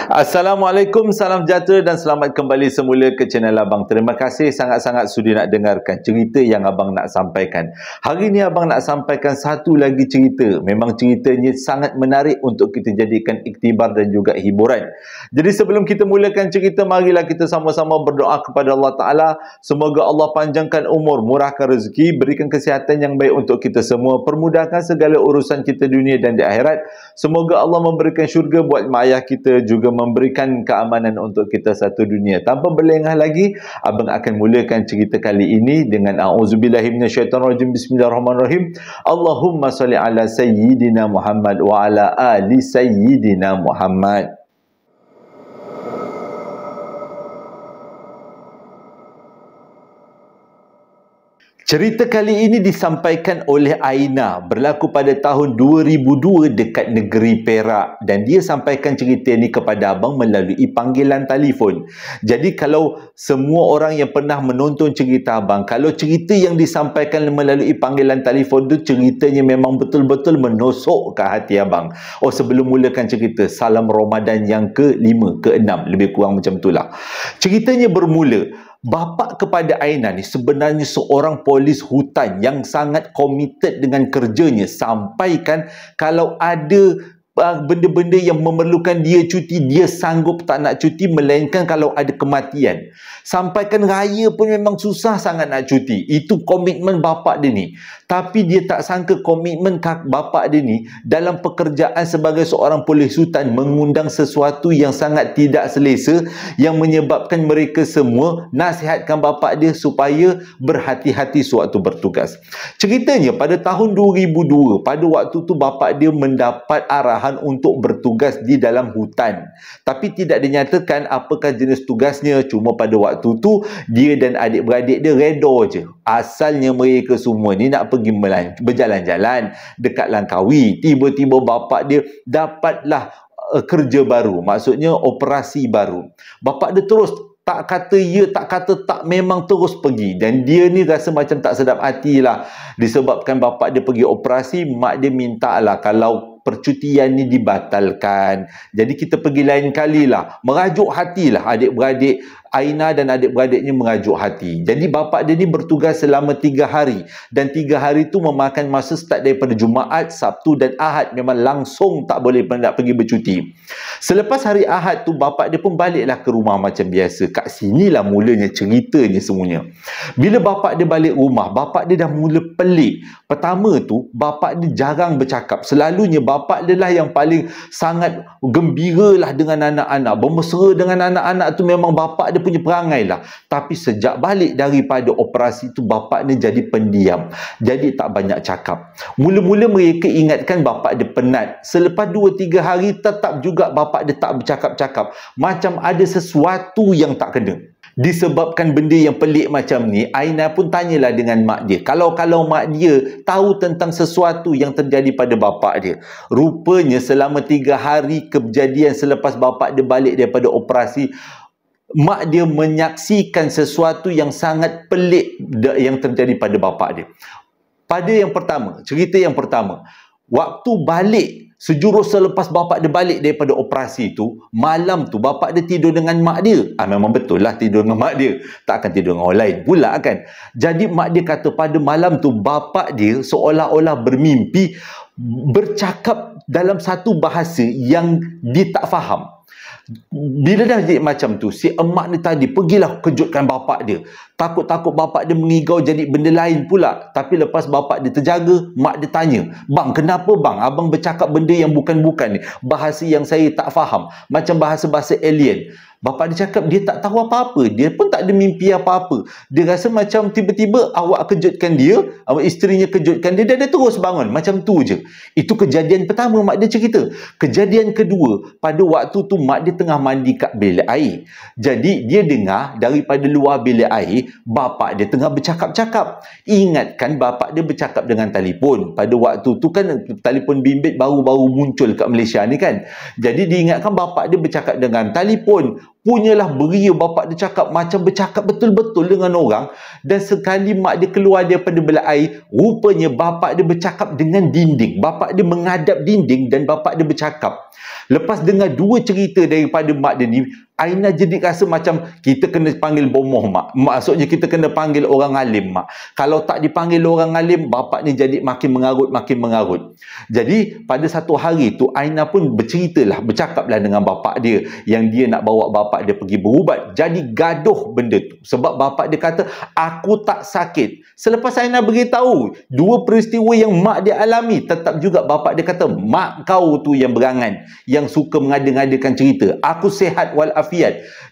Assalamualaikum, salam sejahtera dan selamat kembali semula ke channel Abang. Terima kasih sangat-sangat sudi nak dengarkan cerita yang Abang nak sampaikan. Hari ini Abang nak sampaikan satu lagi cerita. Memang ceritanya sangat menarik untuk kita jadikan iktibar dan juga hiburan. Jadi sebelum kita mulakan cerita, marilah kita sama-sama berdoa kepada Allah Ta'ala. Semoga Allah panjangkan umur, murahkan rezeki, berikan kesihatan yang baik untuk kita semua, permudahkan segala urusan kita dunia dan di akhirat. Semoga Allah memberikan syurga buat mak ayah kita, juga memberikan keamanan untuk kita satu dunia. Tanpa berlengah lagi, Abang akan mulakan cerita kali ini dengan a'udzubillahi minasyaitonirrajim. Bismillahirrahmanirrahim. Allahumma salli ala sayyidina Muhammad wa ala ali sayyidina Muhammad. Cerita kali ini disampaikan oleh Aina, berlaku pada tahun 2002 dekat negeri Perak, dan dia sampaikan cerita ini kepada Abang melalui panggilan telefon. Jadi kalau semua orang yang pernah menonton cerita Abang, kalau cerita yang disampaikan melalui panggilan telefon tu ceritanya memang betul-betul menusuk ke hati Abang. Oh, sebelum mulakan cerita, salam Ramadan yang ke-5, ke-6, lebih kurang macam itulah. Ceritanya bermula, bapa kepada Aina ni sebenarnya seorang polis hutan yang sangat komited dengan kerjanya, sampaikan kalau ada benda-benda yang memerlukan dia cuti, dia sanggup tak nak cuti, melainkan kalau ada kematian. Sampaikan raya pun memang susah sangat nak cuti. Itu komitmen bapa dia ni. Tapi dia tak sangka komitmen bapa dia ni dalam pekerjaan sebagai seorang polis hutan mengundang sesuatu yang sangat tidak selesa, yang menyebabkan mereka semua nasihatkan bapa dia supaya berhati-hati sewaktu bertugas. Ceritanya pada tahun 2002, pada waktu tu bapa dia mendapat arahan untuk bertugas di dalam hutan. Tapi tidak dinyatakan apakah jenis tugasnya. Cuma pada waktu tu dia dan adik-beradik dia reda je. Asalnya mereka semua ni nak pergi berjalan-jalan dekat Langkawi. Tiba-tiba bapa dia dapatlah kerja baru. Maksudnya operasi baru. Bapa dia terus tak kata ya, tak kata tak, memang terus pergi. Dan dia ni rasa macam tak sedap hati lah. Disebabkan bapa dia pergi operasi, mak dia minta lah kalau percutian ni dibatalkan. Jadi kita pergi lain kali lah. Merajuk hatilah adik-beradik. Aina dan adik-beradiknya merajuk hati. Jadi bapa dia ni bertugas selama 3 hari. Dan 3 hari tu memakan masa start daripada Jumaat, Sabtu dan Ahad. Memang langsung tak boleh nak pergi bercuti. Selepas hari Ahad tu, bapa dia pun baliklah ke rumah macam biasa. Kat sinilah mulanya ceritanya semuanya. Bila bapa dia balik rumah, bapa dia dah mula pelik. Pertama tu, bapa dia jarang bercakap. Selalunya bapa dia lah yang paling sangat gembira lah dengan anak-anak. Bermesra dengan anak-anak tu memang bapa dia punya perangai lah. Tapi sejak balik daripada operasi tu, bapa dia jadi pendiam. Jadi tak banyak cakap. Mula-mula mereka ingatkan bapa dia penat. Selepas 2-3 hari tetap juga bapa dia tak bercakap-cakap. Macam ada sesuatu yang tak kena. Disebabkan benda yang pelik macam ni, Aina pun tanyalah dengan mak dia. Kalau mak dia tahu tentang sesuatu yang terjadi pada bapa dia. Rupanya selama 3 hari kejadian selepas bapa dia balik daripada operasi, mak dia menyaksikan sesuatu yang sangat pelik yang terjadi pada bapa dia. Pada yang pertama, cerita yang pertama, waktu balik sejurus selepas bapa dia balik daripada operasi tu, malam tu bapa dia tidur dengan mak dia. Memang betul lah tidur dengan mak dia. Tak akan tidur dengan orang lain pula kan. Jadi mak dia kata pada malam tu bapa dia seolah-olah bermimpi bercakap dalam satu bahasa yang dia tak faham. Bila dah jadi macam tu, si emak ni tadi pergilah kejutkan bapa dia. Takut-takut bapa dia mengigau jadi benda lain pula. Tapi lepas bapa dia terjaga, mak dia tanya, "Bang, kenapa bang? Abang bercakap benda yang bukan-bukan ni. Bahasa yang saya tak faham. Macam bahasa-bahasa alien." Bapa dia cakap dia tak tahu apa-apa. Dia pun tak ada mimpi apa-apa. Dia rasa macam tiba-tiba awak kejutkan dia, isterinya kejutkan dia, dan dia terus bangun. Macam tu je. Itu kejadian pertama mak dia cerita. Kejadian kedua, pada waktu tu mak dia tengah mandi kat bilik air. Jadi dia dengar daripada luar bilik air, bapa dia tengah bercakap-cakap. Ingatkan bapa dia bercakap dengan telefon. Pada waktu tu kan telefon bimbit baru-baru muncul kat Malaysia ni kan. Jadi diingatkan bapa dia bercakap dengan telefon. punyalah beria bapak dia cakap macam bercakap betul-betul dengan orang. Dan sekali mak dia keluar daripada bilik air, rupanya bapak dia bercakap dengan dinding. Bapak dia menghadap dinding dan bapak dia bercakap. Lepas dengar dua cerita daripada mak dia ni, Aina jadi rasa macam kita kena panggil bomoh mak. Maksudnya kita kena panggil orang alim mak. Kalau tak dipanggil orang alim, bapak ni jadi makin mengarut. Jadi pada satu hari tu Aina pun bercakaplah dengan bapak dia yang dia nak bawa bapak dia pergi berubat. Jadi gaduh benda tu. Sebab bapak dia kata, aku tak sakit. Selepas Aina beritahu dua peristiwa yang mak dia alami, tetap juga bapak dia kata, mak kau tu yang berangan, yang suka mengada-ngadakan cerita. Aku sihat walafiat.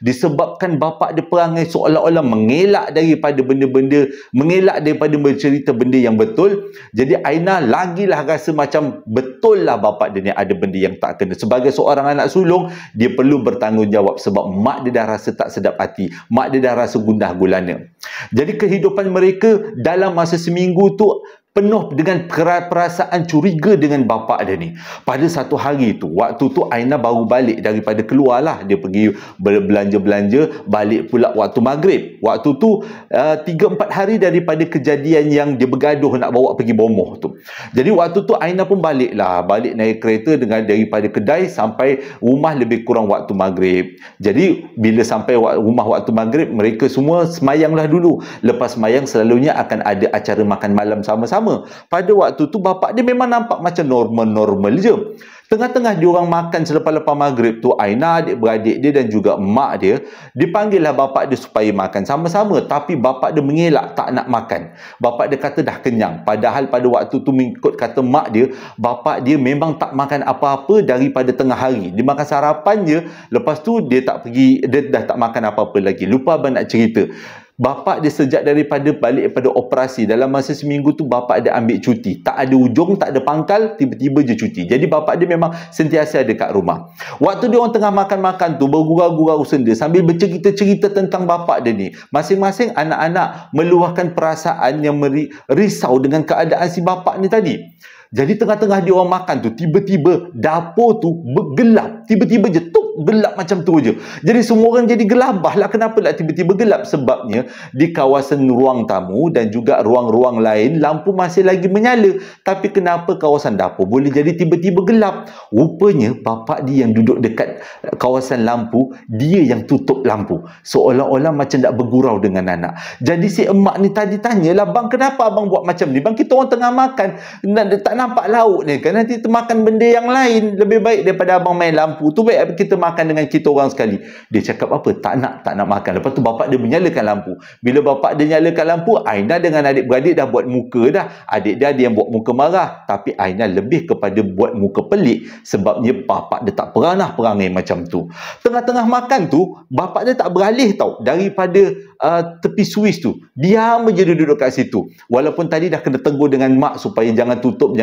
Disebabkan bapak dia perangai seolah-olah mengelak daripada benda-benda, mengelak daripada bercerita benda yang betul. Jadi Aina lagilah rasa macam betul lah bapak dia ni ada benda yang tak kena. Sebagai seorang anak sulung, dia perlu bertanggungjawab sebab mak dia dah rasa tak sedap hati, mak dia dah rasa gundah gulana. Jadi kehidupan mereka dalam masa seminggu tu penuh dengan perasaan curiga dengan bapak dia ni. Pada satu hari tu, waktu tu Aina baru balik daripada keluar lah. Dia pergi belanja-belanja, balik pula waktu maghrib. Waktu tu 3-4 hari daripada kejadian yang dia bergaduh nak bawa pergi bomoh tu. Jadi waktu tu Aina pun balik naik kereta daripada kedai sampai rumah lebih kurang waktu maghrib. Jadi bila sampai rumah waktu maghrib, mereka semua semayanglah dulu. Lepas semayang selalunya akan ada acara makan malam sama-sama. Pada waktu tu bapak dia memang nampak macam normal-normal je. Tengah-tengah diorang makan selepas-lepas maghrib tu, Aina, adik-beradik dia dan juga mak dia, dipanggillah bapak dia supaya makan sama-sama. Tapi bapak dia mengelak tak nak makan. Bapak dia kata dah kenyang. Padahal pada waktu tu mengikut kata mak dia, bapak dia memang tak makan apa-apa daripada tengah hari. Dia makan sarapan je. Lepas tu dia dah tak makan apa-apa lagi. Lupa abang nak cerita. Bapak dia sejak balik daripada operasi, dalam masa seminggu tu bapak dia ambil cuti. Tak ada ujung, tak ada pangkal, tiba-tiba je cuti. Jadi bapak dia memang sentiasa ada kat rumah. Waktu dia orang tengah makan-makan tu, bergurau-gurau senda sambil bercerita-cerita tentang bapak dia ni. Masing-masing anak-anak meluahkan perasaan yang risau dengan keadaan si bapak ni tadi. Jadi tengah-tengah dia orang makan tu, tiba-tiba dapur tu bergelap. Tiba-tiba je gelap macam tu je. Jadi semua orang jadi gelabah lah. Kenapa lah tiba-tiba gelap? Sebabnya di kawasan ruang tamu dan juga ruang-ruang lain lampu masih lagi menyala. Tapi kenapa kawasan dapur boleh jadi tiba-tiba gelap? Rupanya bapak dia yang duduk dekat kawasan lampu, dia yang tutup lampu. Seolah-olah macam nak bergurau dengan anak. Jadi si emak ni tadi tanyalah, bang, kenapa abang buat macam ni? Bang, kita orang tengah makan, tak nampak lauk ni kan? Nanti makan benda yang lain. Lebih baik daripada abang main lampu tu, baik kita makan dengan kita orang sekali. Dia cakap apa? Tak nak makan. Lepas tu bapak dia menyalakan lampu. Bila bapak dia nyalakan lampu, Aina dengan adik-beradik dah buat muka dah. Adik dia ada yang buat muka marah. Tapi Aina lebih kepada buat muka pelik. Sebabnya bapak dia tak pernah perangai macam tu. Tengah-tengah makan tu, bapak dia tak beralih tau daripada tepi suis tu. Diam je dia duduk kat situ. Walaupun tadi dah kena tegur dengan mak supaya jangan tutup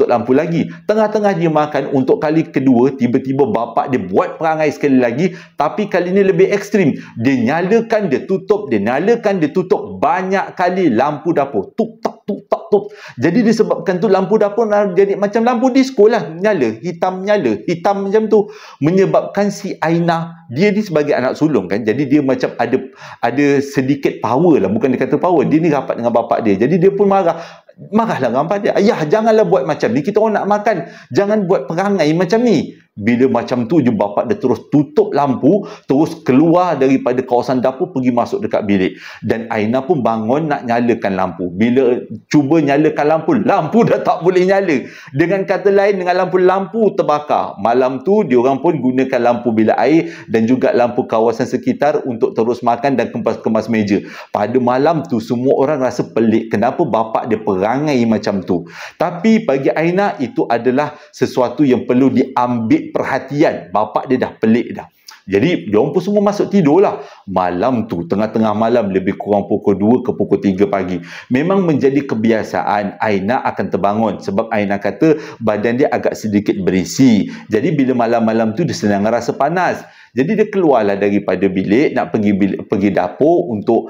lampu lagi. Tengah-tengah dia makan untuk kali kedua, tiba-tiba bapak dia buat perangai sekali lagi, tapi kali ini lebih ekstrim. Dia nyalakan, dia tutup, dia nyalakan, dia tutup. Banyak kali lampu dapur tuk tak tuk tak tuk. Jadi disebabkan tu lampu dapur jadi macam lampu disco lah, nyala hitam macam tu. Menyebabkan si Aina, dia ni sebagai anak sulung kan, jadi dia macam ada sedikit power lah. Bukan dia kata power, dia ni rapat dengan bapak dia. Jadi dia pun marahlah dengan bapak dia. Ayah, janganlah buat macam ni, kita orang nak makan, jangan buat perangai macam ni. Bila macam tu je bapak dia terus tutup lampu, terus keluar daripada kawasan dapur, pergi masuk dekat bilik. Dan Aina pun bangun nak nyalakan lampu. Bila cuba nyalakan lampu dah tak boleh nyala. Dengan kata lain, dengan lampu terbakar. Malam tu diorang pun gunakan lampu bilik air dan juga lampu kawasan sekitar untuk terus makan dan kemas meja. Pada malam tu semua orang rasa pelik, kenapa bapak dia perangai macam tu. Tapi bagi Aina itu adalah sesuatu yang perlu diambil perhatian. Bapak dia dah pelik dah. Jadi diorang pun semua masuk tidur lah. Malam tu, tengah-tengah malam, lebih kurang pukul 2 ke pukul 3 pagi. Memang menjadi kebiasaan Aina akan terbangun. Sebab Aina kata badan dia agak sedikit berisi. Jadi bila malam-malam tu dia senang rasa panas. Jadi dia keluarlah daripada bilik, nak pergi dapur untuk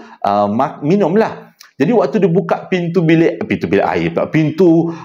minum lah. Jadi waktu dia buka pintu bilik air, pintu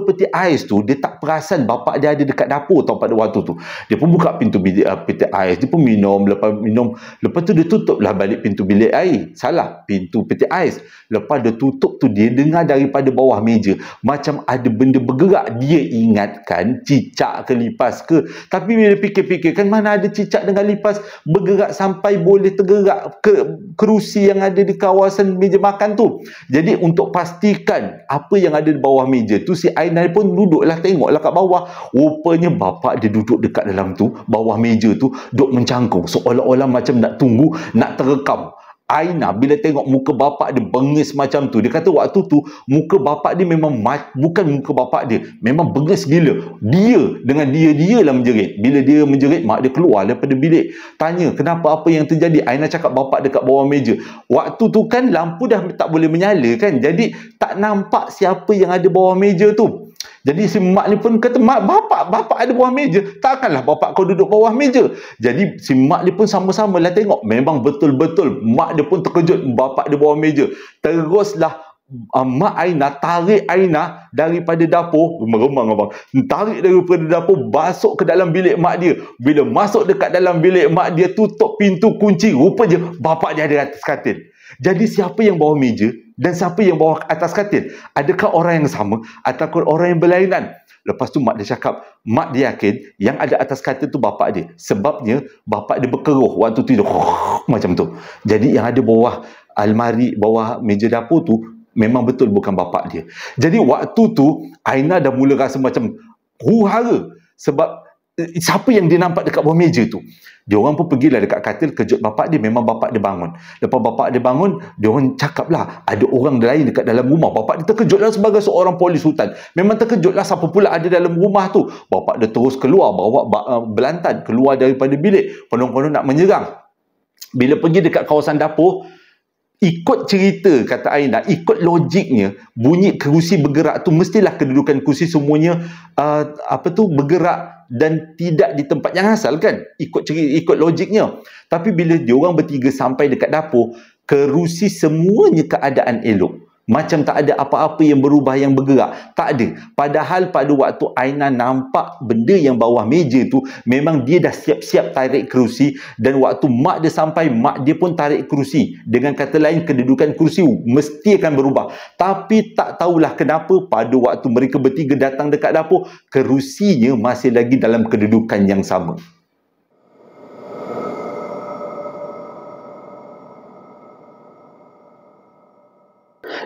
peti ais tu, dia tak perasan bapak dia ada dekat dapur tau pada waktu tu. Dia pun buka pintu bilik peti ais, dia pun minum, lepas tu dia tutuplah balik pintu bilik air. Salah, pintu peti ais. Lepas dia tutup tu, dia dengar daripada bawah meja macam ada benda bergerak. Dia ingatkan cicak ke lipas ke. Tapi bila fikir-fikir, kan mana ada cicak dengan lipas bergerak sampai boleh tergerak ke kerusi yang ada di kawasan meja makan tu. Jadi untuk pastikan apa yang ada di bawah meja tu, si Aina pun duduklah, tengoklah kat bawah. Rupanya bapak dia duduk dekat dalam tu, bawah meja tu, duduk mencangkung seolah-olah macam nak tunggu, nak terekam. Aina bila tengok muka bapak dia bengis macam tu, dia kata waktu tu muka bapak dia memang bukan muka bapak dia, memang bengis gila. Dia dengan dia lah menjerit. Bila dia menjerit, mak dia keluar daripada bilik, tanya kenapa, apa yang terjadi. Aina cakap bapak dekat bawah meja. Waktu tu kan lampu dah tak boleh menyala kan, jadi tak nampak siapa yang ada bawah meja tu. Jadi si mak ni pun kata, mak, bapak ada bawah meja, takkanlah bapak kau duduk bawah meja. Jadi si mak ni pun sama-sama lah tengok, memang betul-betul mak dia pun terkejut bapak dia bawah meja. Teruslah mak Aina tarik Aina daripada dapur, meremang abang, tarik daripada dapur, masuk ke dalam bilik mak dia. Bila masuk dekat dalam bilik mak dia, tutup pintu, kunci, rupanya bapak dia ada atas katil. Jadi siapa yang bawah meja dan siapa yang bawah atas katil? Adakah orang yang sama ataupun orang yang berlainan? Lepas tu mak dia cakap, mak dia yakin yang ada atas katil tu bapak dia. Sebabnya bapak dia berkeruh waktu tidur macam tu. Jadi yang ada bawah almari, bawah meja dapur tu memang betul bukan bapak dia. Jadi waktu tu Aina dah mula rasa macam huru-hara. Sebab siapa yang dia nampak dekat bawah meja tu? Dia orang pun pergilah dekat katil, kejut bapak dia. Memang bapak dia bangun. Lepas bapak dia bangun, dia orang cakaplah ada orang lain dekat dalam rumah. Bapak dia terkejutlah sebagai seorang polis hutan. Memang terkejutlah siapa pula ada dalam rumah tu. Bapak dia terus keluar, bawa belantan keluar daripada bilik, penuh-penuh nak menyerang. Bila pergi dekat kawasan dapur, ikut cerita kata Aina, ikut logiknya, bunyi kerusi bergerak tu mestilah kedudukan kerusi semuanya bergerak dan tidak di tempat yang asal kan, ikut logiknya. Tapi bila diorang bertiga sampai dekat dapur, kerusi semuanya keadaan elok, macam tak ada apa-apa yang berubah, yang bergerak, tak ada. Padahal pada waktu Aina nampak benda yang bawah meja tu, memang dia dah siap-siap tarik kerusi. Dan waktu mak dia sampai, mak dia pun tarik kerusi. Dengan kata lain, kedudukan kerusi mesti akan berubah. Tapi tak tahulah kenapa pada waktu mereka bertiga datang dekat dapur, kerusinya masih lagi dalam kedudukan yang sama.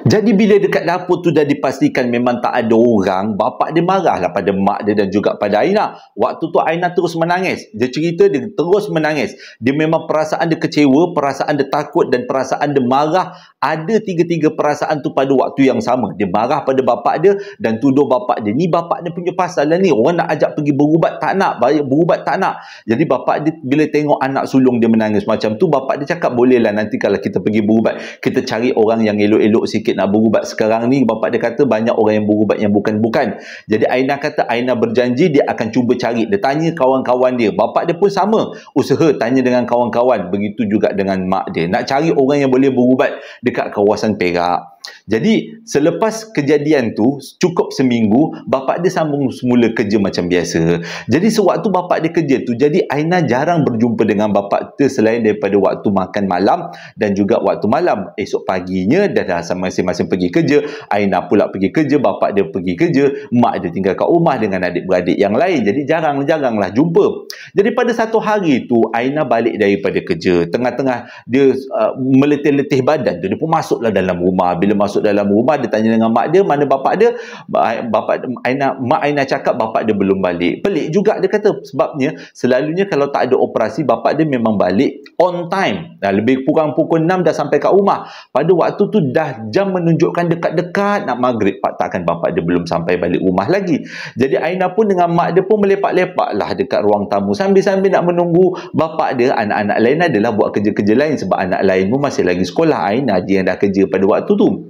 Jadi bila dekat dapur tu dah dipastikan memang tak ada orang, bapak dia marahlah pada mak dia dan juga pada Aina. Waktu tu Aina terus menangis. Dia cerita dia terus menangis. Dia memang perasaan dia kecewa, perasaan dia takut dan perasaan dia marah. Ada tiga-tiga perasaan tu pada waktu yang sama. Dia marah pada bapak dia dan tuduh bapak dia. Ni bapak dia punya pasal lah ni. Orang nak ajak pergi berubat tak nak, berubat tak nak. Jadi bapak dia bila tengok anak sulung dia menangis macam tu, bapak dia cakap bolehlah nanti kalau kita pergi berubat, kita cari orang yang elok-elok sikit nak berubat. Sekarang ni bapak dia kata banyak orang yang berubat yang bukan-bukan. Jadi Aina kata Aina berjanji dia akan cuba cari. Dia tanya kawan-kawan dia. Bapak dia pun sama, usaha tanya dengan kawan-kawan. Begitu juga dengan mak dia, nak cari orang yang boleh berubat dekat kawasan Perak. Jadi selepas kejadian tu cukup seminggu, bapak dia sambung semula kerja macam biasa. Jadi sewaktu bapak dia kerja tu, jadi Aina jarang berjumpa dengan bapak dia selain daripada waktu makan malam dan juga waktu malam. Esok paginya dah masing-masing pergi kerja. Aina pula pergi kerja, bapak dia pergi kerja, mak dia tinggal kat rumah dengan adik-beradik yang lain. Jadi jarang-jaranglah jumpa. Jadi pada satu hari tu Aina balik daripada kerja, tengah-tengah dia meletih-letih badan tu, dia pun masuklah dalam rumah. Bila masuk dalam rumah, dia tanya dengan mak dia, mana bapak dia? Mak Aina cakap bapak dia belum balik. Pelik juga dia kata, sebabnya selalunya kalau tak ada operasi, bapak dia memang balik on time. Lebih kurang pukul 6 dah sampai kat rumah. Pada waktu tu dah jam menunjukkan dekat-dekat nak maghrib, takkan bapak dia belum sampai balik rumah lagi. Jadi Aina pun dengan mak dia pun melepak-lepak lah dekat ruang tamu sambil-sambil nak menunggu bapak dia. Anak-anak lain adalah buat kerja-kerja lain sebab anak lain pun masih lagi sekolah. Aina je yang dah kerja pada waktu tu.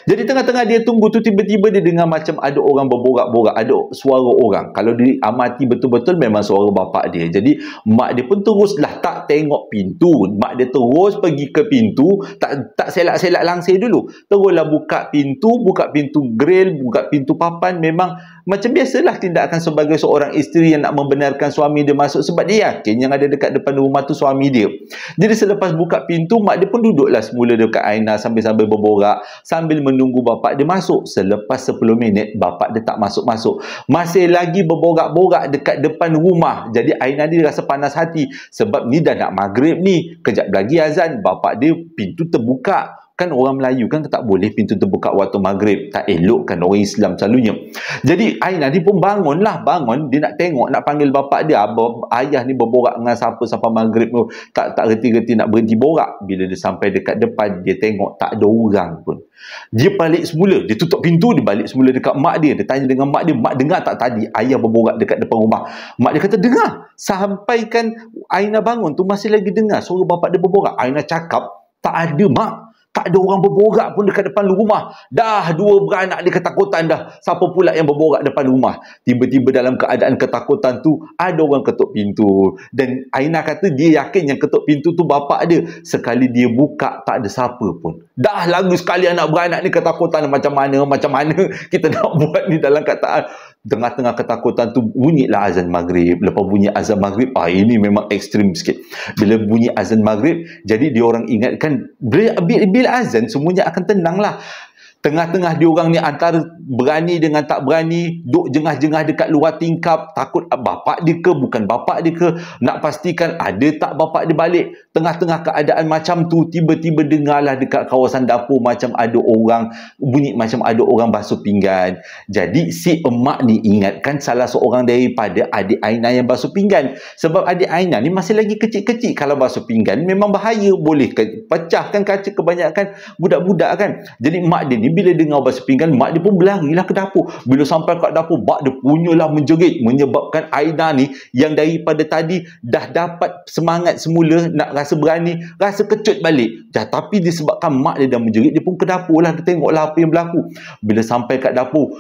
Jadi tengah-tengah dia tunggu tu, tiba-tiba dia dengar macam ada orang berborak-borak, ada suara orang. Kalau diamati betul-betul memang suara bapa dia. Jadi mak dia pun teruslah tak tengok pintu. Mak dia terus pergi ke pintu, tak selak-selak langsir dulu. Teruslah buka pintu grill, buka pintu papan. Memang macam biasalah tindakan sebagai seorang isteri yang nak membenarkan suami dia masuk, sebab dia yakin yang ada dekat depan rumah tu suami dia. Jadi selepas buka pintu, mak dia pun duduklah semula dekat aina sambil-sambil berborak, sambil menunggu bapak dia masuk. Selepas 10 minit, bapak dia tak masuk-masuk. Masih lagi berborak-borak dekat depan rumah. Jadi Aina dia rasa panas hati. Sebab ni dah nak maghrib ni. Kejap lagi azan. Bapak dia pintu terbuka. Kan orang Melayu kan tak boleh pintu terbuka waktu maghrib. Tak elok kan orang Islam selalunya. Jadi Aina dia pun bangun. Dia nak tengok, nak panggil bapak dia. Ayah ni berborak dengan siapa sampai maghrib tu. Tak reti-reti nak berhenti borak. Bila dia sampai dekat depan, dia tengok tak ada orang pun. Dia balik semula. Dia tutup pintu, dia balik semula dekat mak dia. Dia tanya dengan mak dia, mak dengar tak tadi ayah berborak dekat depan rumah? Mak dia kata dengar. Sampaikan Aina bangun tu masih lagi dengar suara bapak dia berborak. Aina cakap, tak ada mak. Tak ada orang berborak pun dekat depan rumah. Dah dua beranak dia ketakutan dah. Siapa pula yang berborak depan rumah? Tiba-tiba dalam keadaan ketakutan tu, ada orang ketuk pintu. Dan Aina kata dia yakin yang ketuk pintu tu bapak dia. Sekali dia buka, tak ada siapa pun. Dah lagi sekali anak beranak ni ketakutan. Macam mana kita nak buat ni dalam keadaan. Tengah-tengah ketakutan tu bunyilah azan maghrib. Lepas bunyi azan maghrib, ini memang ekstrim sikit. Bila bunyi azan maghrib, jadi dia orang ingatkan bila azan semuanya akan tenang lah. Tengah-tengah diorang ni antara berani dengan tak berani, duk jengah-jengah dekat luar tingkap, takut bapak dia ke, bukan bapak dia ke, nak pastikan ada tak bapak dia balik. Tengah-tengah keadaan macam tu, tiba-tiba dengarlah dekat kawasan dapur macam ada orang, bunyi macam ada orang basuh pinggan. Jadi si emak ni ingatkan salah seorang daripada adik Aina yang basuh pinggan. Sebab adik Aina ni masih lagi kecil-kecil, kalau basuh pinggan memang bahaya, boleh pecahkan kaca kebanyakan budak-budak kan. Jadi mak dia ni bila dengar basuh pinggan, mak dia pun berlarilah ke dapur. Bila sampai kat dapur, mak dia punyalah menjerit, menyebabkan Aina ni yang daripada tadi dah dapat semangat semula, nak rasa berani, rasa kecut balik. Tapi disebabkan mak dia dah menjerit, dia pun ke dapur lah, dia tengoklah apa yang berlaku. Bila sampai kat dapur,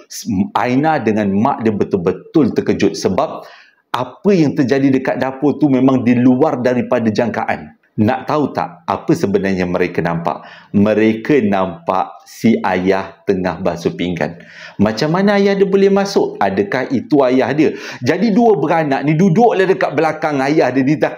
Aina dengan mak dia betul-betul terkejut. Sebab apa yang terjadi dekat dapur tu memang di luar daripada jangkaan. Nak tahu tak apa sebenarnya mereka nampak? Mereka nampak si ayah tengah basuh pinggan. Macam mana ayah dia boleh masuk? Adakah itu ayah dia? Jadi dua beranak ni duduklah dekat belakang ayah dia. Dia dah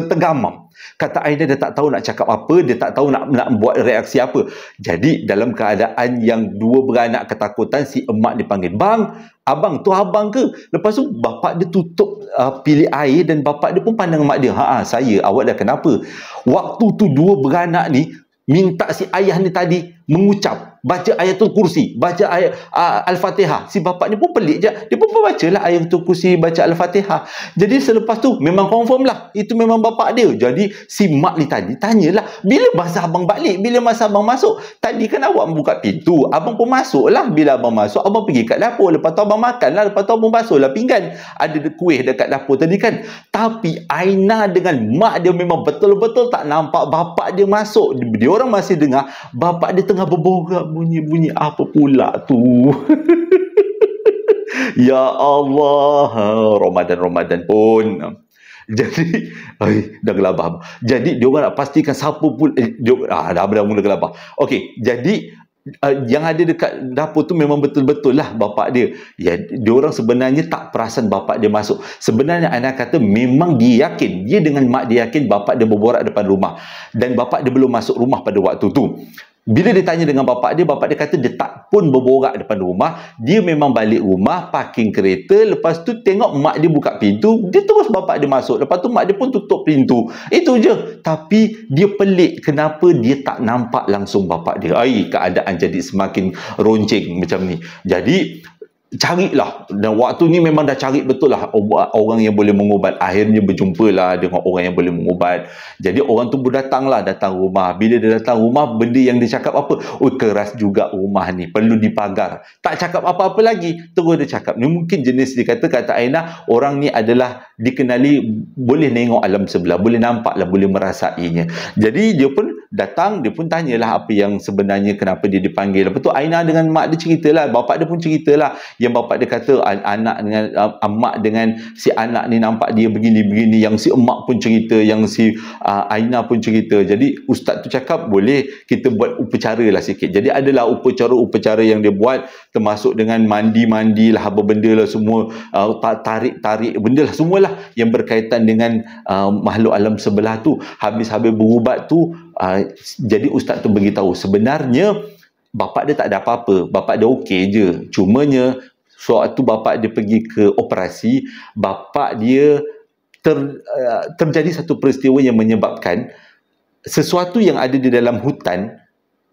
tergamam. Kata Aina dia tak tahu nak cakap apa, dia tak tahu nak buat reaksi apa. Jadi dalam keadaan yang dua beranak ketakutan, si emak dipanggil, "Bang, abang tu abang ke?" Lepas tu bapak dia tutup pilih air dan bapak dia pun pandang mak dia, "Saya, awak dah kenapa?" Waktu tu dua beranak ni minta si ayah ni tadi mengucap, baca ayatul kursi, baca ayat Al-Fatihah. Si bapak ni pun pelik je, dia pun bacalah ayatul kursi, baca Al-Fatihah. Jadi selepas tu memang confirm lah itu memang bapak dia. Jadi si mak ni tadi tanyalah, "Bila masa abang balik? Bila masa abang masuk? Tadi kan awak buka pintu, abang pun masuk lah. Bila abang masuk, abang pergi kat dapur, lepas tu abang makan lah, lepas tu abang basuhlah pinggan. Ada kuih dekat dapur tadi kan." Tapi Aina dengan mak dia memang betul-betul tak nampak bapak dia masuk. Dia orang masih dengar bapak dia tengah berborak, bunyi-bunyi apa pula tu. Ya Allah, Ramadan pun. Jadi dah gelabah. Jadi dia orang nak pastikan siapa pun dah mula gelabah. Okey, jadi yang ada dekat dapur tu memang betul-betul lah bapak dia. Ya, dia orang sebenarnya tak perasan bapak dia masuk. Sebenarnya anak kata memang dia yakin, dia dengan mak dia yakin bapak dia berborak depan rumah dan bapak dia belum masuk rumah pada waktu tu. Bila dia tanya dengan bapak dia kata dia tak pun berborak depan rumah. Dia memang balik rumah, parking kereta, lepas tu tengok mak dia buka pintu, dia terus bapak dia masuk. Lepas tu mak dia pun tutup pintu. Itu je. Tapi dia pelik kenapa dia tak nampak langsung bapak dia. Keadaan jadi semakin ronceng macam ni. Jadi carilah, dan waktu ni memang dah cari betul lah orang yang boleh mengubat. Akhirnya berjumpalah dengan orang yang boleh mengubat. Jadi orang tu pun datang rumah. Bila dia datang rumah, benda yang dia cakap apa? Keras juga rumah ni, perlu dipagar. Tak cakap apa-apa lagi, terus dia cakap ni mungkin jenis dia kata Aina, orang ni adalah dikenali boleh tengok alam sebelah, boleh nampak lah, boleh merasainya. Jadi dia pun datang, dia pun tanyalah apa yang sebenarnya, kenapa dia dipanggil. Lepas tu Aina dengan mak dia ceritalah, bapak dia pun ceritalah, yang bapak dia kata anak dengan mak dengan si anak ni nampak dia begini-begini, yang si emak pun cerita, yang si Aina pun cerita. Jadi ustaz tu cakap boleh kita buat upacara lah sikit. Jadi adalah upacara-upacara yang dia buat, termasuk dengan mandi-mandi lah, apa benda lah semua, tarik-tarik benda lah semualah yang berkaitan dengan makhluk alam sebelah tu. Habis-habis berubat tu, jadi ustaz tu beritahu sebenarnya bapak dia tak ada apa-apa, bapak dia okey je. Cumanya sewaktu bapak dia pergi ke operasi, bapak dia terjadi satu peristiwa yang menyebabkan sesuatu yang ada di dalam hutan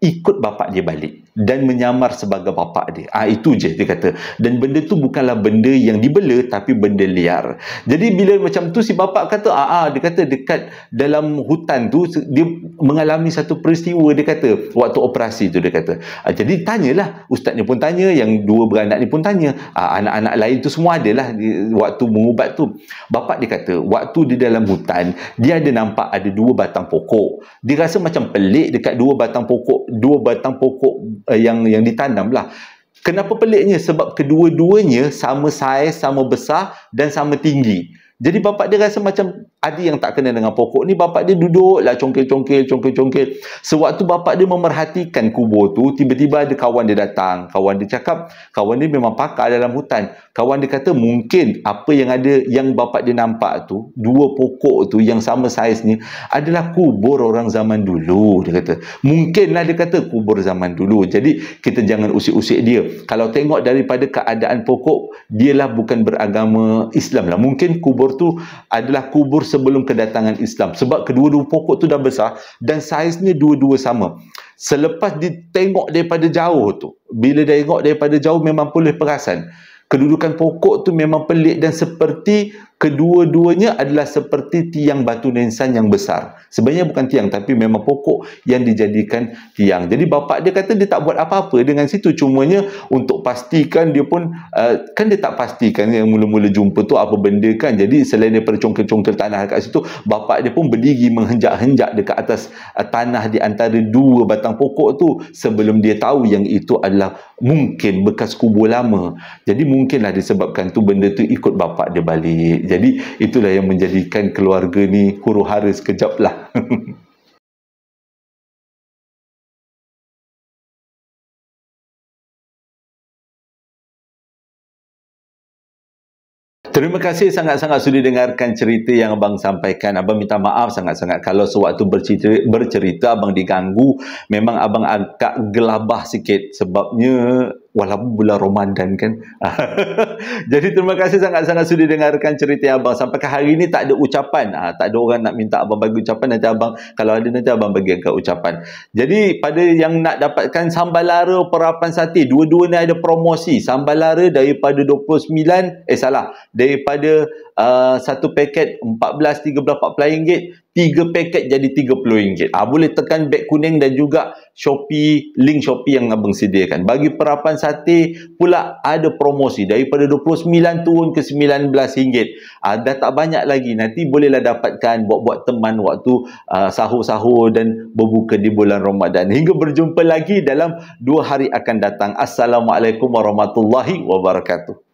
ikut bapak dia balik dan menyamar sebagai bapak dia. Itu je dia kata. Dan benda tu bukanlah benda yang dibela, tapi benda liar. Jadi bila macam tu si bapak kata, dia kata dekat dalam hutan tu dia mengalami satu peristiwa, dia kata waktu operasi tu, dia kata. Jadi tanyalah, ustaz ni pun tanya, yang dua beranak ni pun tanya, anak-anak lain tu semua adalah waktu mengubat tu. Bapak dia kata waktu di dalam hutan dia ada nampak ada dua batang pokok. Dia rasa macam pelik dekat dua batang pokok yang ditanam lah. Kenapa peliknya? Sebab kedua-duanya sama saiz, sama besar dan sama tinggi. Jadi bapak dia rasa macam ada yang tak kena dengan pokok ni. Bapak dia duduklah congkel-congkel. Sewaktu bapak dia memerhatikan kubur tu, tiba-tiba ada kawan dia datang. Kawan dia cakap, kawan dia memang pakar dalam hutan. Kawan dia kata mungkin apa yang ada, yang bapak dia nampak tu, dua pokok tu yang sama saiz ni adalah kubur orang zaman dulu, dia kata. Mungkinlah, dia kata, kubur zaman dulu. Jadi kita jangan usik-usik dia. Kalau tengok daripada keadaan pokok, dialah bukan beragama Islam lah. Mungkin kubur tu adalah kubur sebelum kedatangan Islam, sebab kedua-dua pokok tu dah besar dan saiznya dua-dua sama. Selepas ditengok daripada jauh tu, bila dia tengok daripada jauh, memang boleh perasan kedudukan pokok tu memang pelik, dan seperti kedua-duanya adalah seperti tiang batu nisan yang besar. Sebenarnya bukan tiang, tapi memang pokok yang dijadikan tiang. Jadi bapak dia kata dia tak buat apa-apa dengan situ, cumanya untuk pastikan, dia pun kan dia tak pastikan yang mula-mula jumpa tu apa benda kan. Jadi selain daripada congkel-congkel tanah kat situ, bapak dia pun berdiri menghenjak-henjak dekat atas tanah di antara dua batang pokok tu, sebelum dia tahu yang itu adalah mungkin bekas kubur lama. Jadi mungkinlah disebabkan tu benda tu ikut bapak dia balik. Jadi itulah yang menjadikan keluarga ni huru-hara sekejap lah. Terima kasih sangat-sangat sudah dengarkan cerita yang abang sampaikan. Abang minta maaf sangat-sangat kalau sewaktu bercerita abang diganggu. Memang abang agak gelabah sikit sebabnya walaupun bulan Ramadan kan. Jadi terima kasih sangat-sangat sudah dengarkan cerita abang. Sampai ke hari ini tak ada ucapan. Tak ada orang nak minta abang bagi ucapan. Nanti abang, kalau ada nanti abang bagi agak ucapan. Jadi pada yang nak dapatkan sambal lara perapan sate, dua-dua ni ada promosi. Sambal lara daripada 29, daripada satu paket 14 ringgit, 3 paket jadi RM30. Boleh tekan beg kuning dan juga Shopee, link Shopee yang abang sediakan. Bagi perapan sate pula ada promosi daripada 29 turun ke RM19. Dah tak banyak lagi. Nanti bolehlah dapatkan buat-buat teman waktu sahur-sahur dan berbuka di bulan Ramadan. Hingga berjumpa lagi dalam 2 hari akan datang. Assalamualaikum warahmatullahi wabarakatuh.